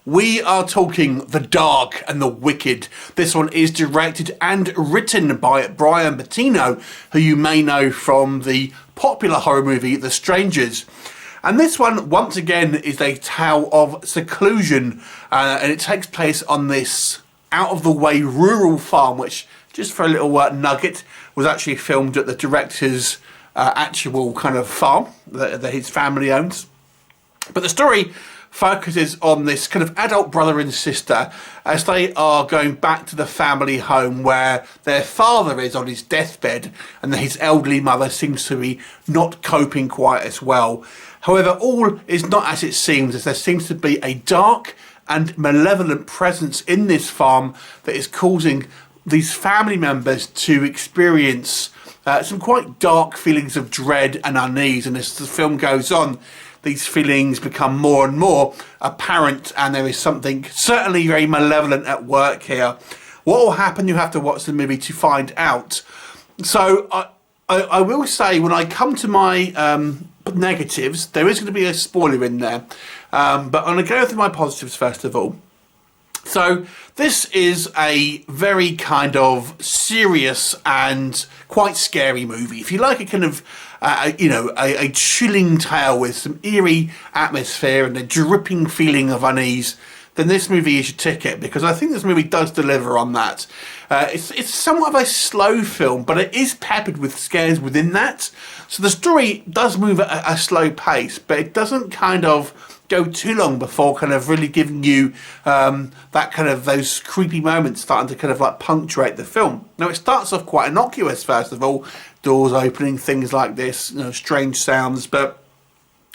We are talking The Dark and the Wicked. This one is directed and written by Brian Bettino, who you may know from the popular horror movie The Strangers. And this one, once again, is a tale of seclusion, and it takes place on this out-of-the-way rural farm, which, just for a little nugget, was actually filmed at the director's actual kind of farm that his family owns. But the story focuses on this kind of adult brother and sister as they are going back to the family home where their father is on his deathbed and his elderly mother seems to be not coping quite as well. However, all is not as it seems, as there seems to be a dark and malevolent presence in this farm that is causing these family members to experience some quite dark feelings of dread and unease. And as the film goes on, these feelings become more and more apparent, and there is something certainly very malevolent at work here. What will happen, you have to watch the movie to find out. So I will say, when I come to my negatives, there is going to be a spoiler in there, but I'm going to go through my positives first of all. So this is a very kind of serious and quite scary movie. If you like a kind of a chilling tale with some eerie atmosphere and a dripping feeling of unease, then this movie is your ticket, because I think this movie does deliver on that. It's somewhat of a slow film, but it is peppered with scares within that. So the story does move at a slow pace, but it doesn't kind of go too long before kind of really giving you that kind of those creepy moments starting to kind of like punctuate the film. Now, it starts off quite innocuous, first of all, doors opening, things like this, strange sounds, but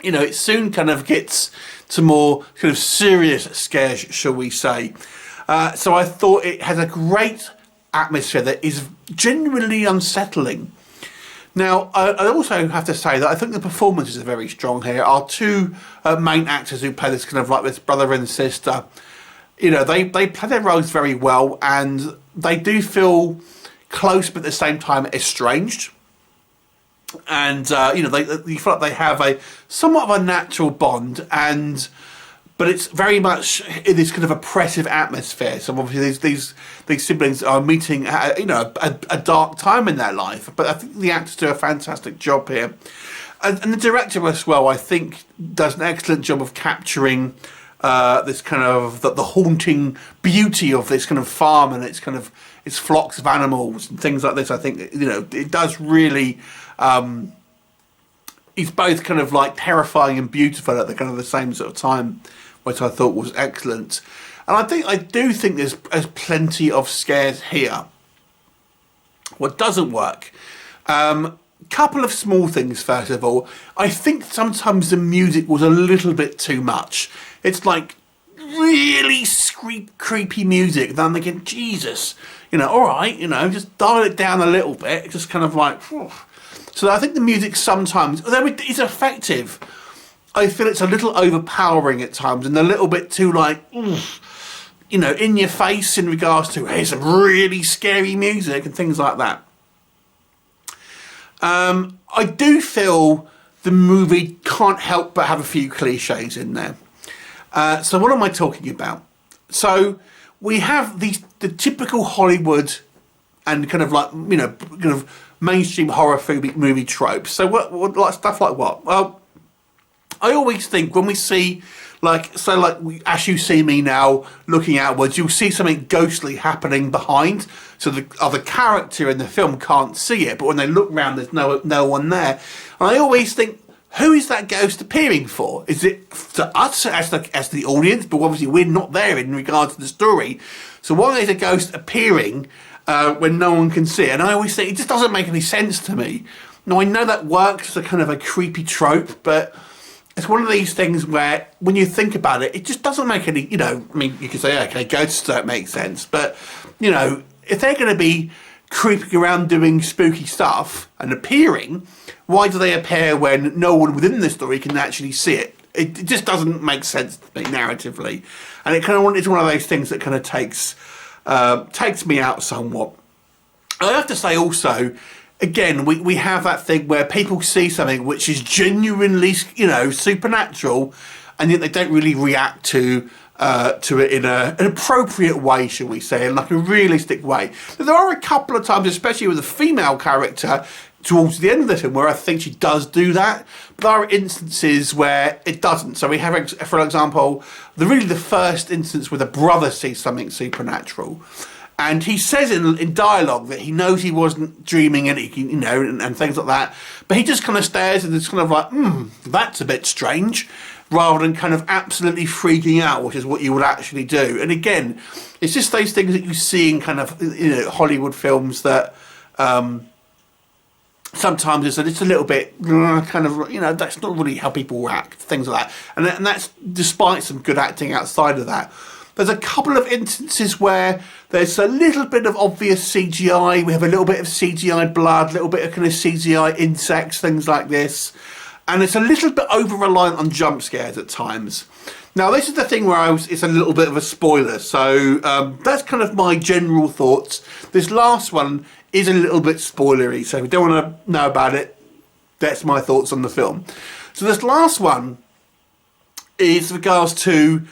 it soon kind of gets to more kind of serious scares, shall we say. So I thought it has a great atmosphere that is genuinely unsettling. Now, I also have to say that I think the performances are very strong here. Our two main actors who play this kind of like this brother and sister, they play their roles very well, and they do feel close but at the same time estranged. And, you feel like they have a somewhat of a natural bond, but it's very much in this kind of oppressive atmosphere. So obviously these siblings are meeting at a dark time in their life. But I think the actors do a fantastic job here. And the director as well, I think, does an excellent job of capturing this kind of the haunting beauty of this kind of farm and its flocks of animals and things like this. I think it does really. It's both kind of like terrifying and beautiful at the kind of the same sort of time, which I thought was excellent. And I do think there's plenty of scares here. What doesn't work? Couple of small things. First of all, I think sometimes the music was a little bit too much. It's like really creepy music. And I'm thinking, Jesus, all right, just dial it down a little bit. It's just kind of like. Whew. So I think the music sometimes, although it is effective, I feel it's a little overpowering at times and a little bit too like, in your face in regards to, hey, some really scary music and things like that. I do feel the movie can't help but have a few cliches in there. So what am I talking about? So we have the typical Hollywood and kind of like, kind of mainstream horror movie tropes. So what like stuff like what? Well, I always think when we see As You See Me Now looking outwards, you'll see something ghostly happening behind. So the other character in the film can't see it, but when they look around, there's no one there. And I always think, who is that ghost appearing for? Is it to us as the audience? But obviously we're not there in regards to the story. So why is a ghost appearing when no one can see it? And I always think it just doesn't make any sense to me. Now, I know that works as a kind of a creepy trope, but it's one of these things where when you think about it, it just doesn't make any, I mean, you could say, okay, ghosts don't make sense, but, if they're going to be creeping around doing spooky stuff and appearing, why do they appear when no one within the story can actually see it? It just doesn't make sense to me narratively. And it's one of those things that kind of takes me out somewhat. I have to say also, again, we have that thing where people see something which is genuinely, supernatural, and yet they don't really react to to it in an appropriate way, shall we say, in like a realistic way. Now, there are a couple of times, especially with a female character towards the end of the film, where I think she does do that, but there are instances where it doesn't. So we have, for example, the first instance where the brother sees something supernatural, and he says in dialogue that he knows he wasn't dreaming and and things like that, but he just kind of stares and it's kind of like, that's a bit strange, rather than kind of absolutely freaking out, which is what you would actually do. And again, it's just those things that you see in kind of Hollywood films that sometimes it's a little bit kind of, that's not really how people act, things like that. And that's despite some good acting outside of that. There's a couple of instances where there's a little bit of obvious CGI. We have a little bit of CGI blood, a little bit of kind of CGI insects, things like this. And it's a little bit over-reliant on jump scares at times. Now, this is the thing where it's a little bit of a spoiler. So that's kind of my general thoughts. This last one is a little bit spoilery. So if you don't want to know about it, that's my thoughts on the film. So this last one is regards to,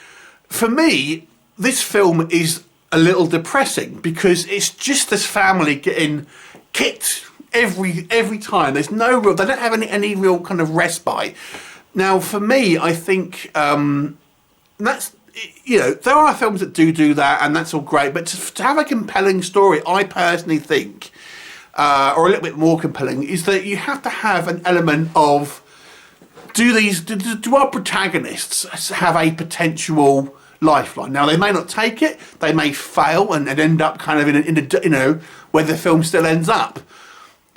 for me, this film is a little depressing because it's just this family getting kicked every time. There's no real, they don't have any real kind of respite. Now, for me, I think that's, there are films that do that, and that's all great. But to have a compelling story, I personally think, or a little bit more compelling, is that you have to have an element of, do our protagonists have a potential lifeline? Now, they may not take it, they may fail and end up kind of in a where the film still ends up.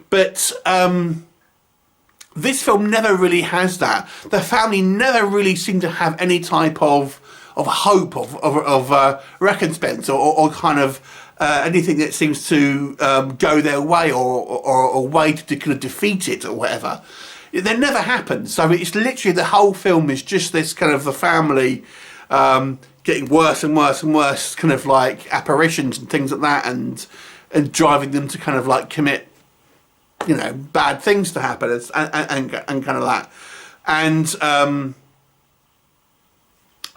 But this film never really has that. The family never really seem to have any type of hope, of recompense, or kind of anything that seems to go their way, or a way to kind of defeat it or whatever. That never happens. So it's literally, the whole film is just this kind of the family getting worse and worse and worse, kind of like apparitions and things like that, and driving them to kind of like commit, bad things to happen, and kind of that. And I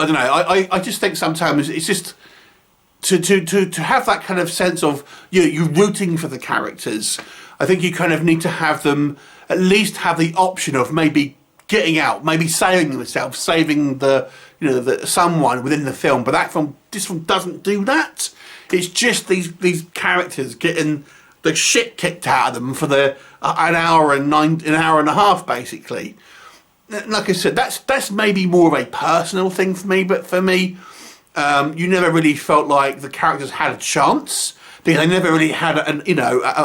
don't know. I just think sometimes it's just to have that kind of sense of you're rooting for the characters. I think you kind of need to have them at least have the option of maybe getting out, maybe saving themselves, saving the someone within the film. But this film doesn't do that. It's just these characters getting the shit kicked out of them for an hour and a half, basically. Like I said, that's maybe more of a personal thing for me. But for me, you never really felt like the characters had a chance. They never really had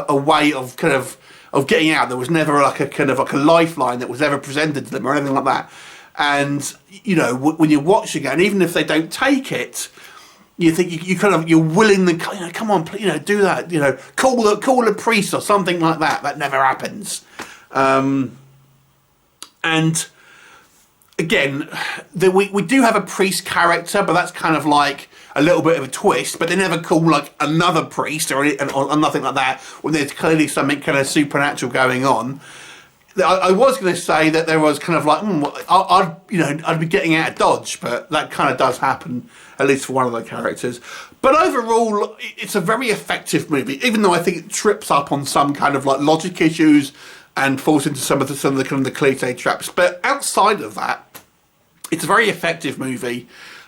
a way of kind of getting out. There was never like a kind of like a lifeline that was ever presented to them or anything like that. And when you're watching it, and even if they don't take it, you think you're willing to come on, do that, call a priest or something like that. That never happens. And again, we do have a priest character, but that's kind of like a little bit of a twist. But they never call like another priest or nothing like that when there's clearly something kind of supernatural going on. I was going to say that there was kind of like, I'd be getting out of Dodge, but that kind of does happen, at least for one of the characters. But overall, it's a very effective movie, even though I think it trips up on some kind of like logic issues and falls into some of the kind of the cliche traps. But outside of that, it's a very effective movie,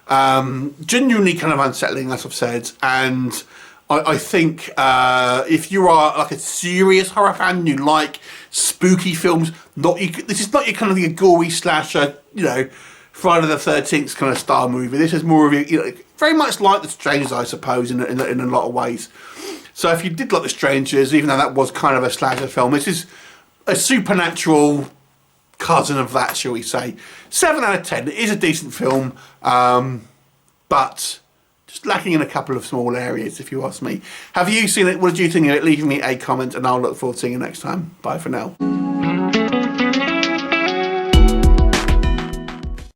genuinely kind of unsettling, as I've said, and I think if you are like a serious horror fan and you like spooky films, this is not your kind of your gory slasher, Friday the 13th kind of style movie. This is more of a, very much like The Strangers, I suppose, in a lot of ways. So if you did like The Strangers, even though that was kind of a slasher film, this is a supernatural cousin of that, shall we say. 7 out of 10. It is a decent film, but just lacking in a couple of small areas, if you ask me. Have you seen it? What did you think of it? Leave me a comment and I'll look forward to seeing you next time. Bye for now.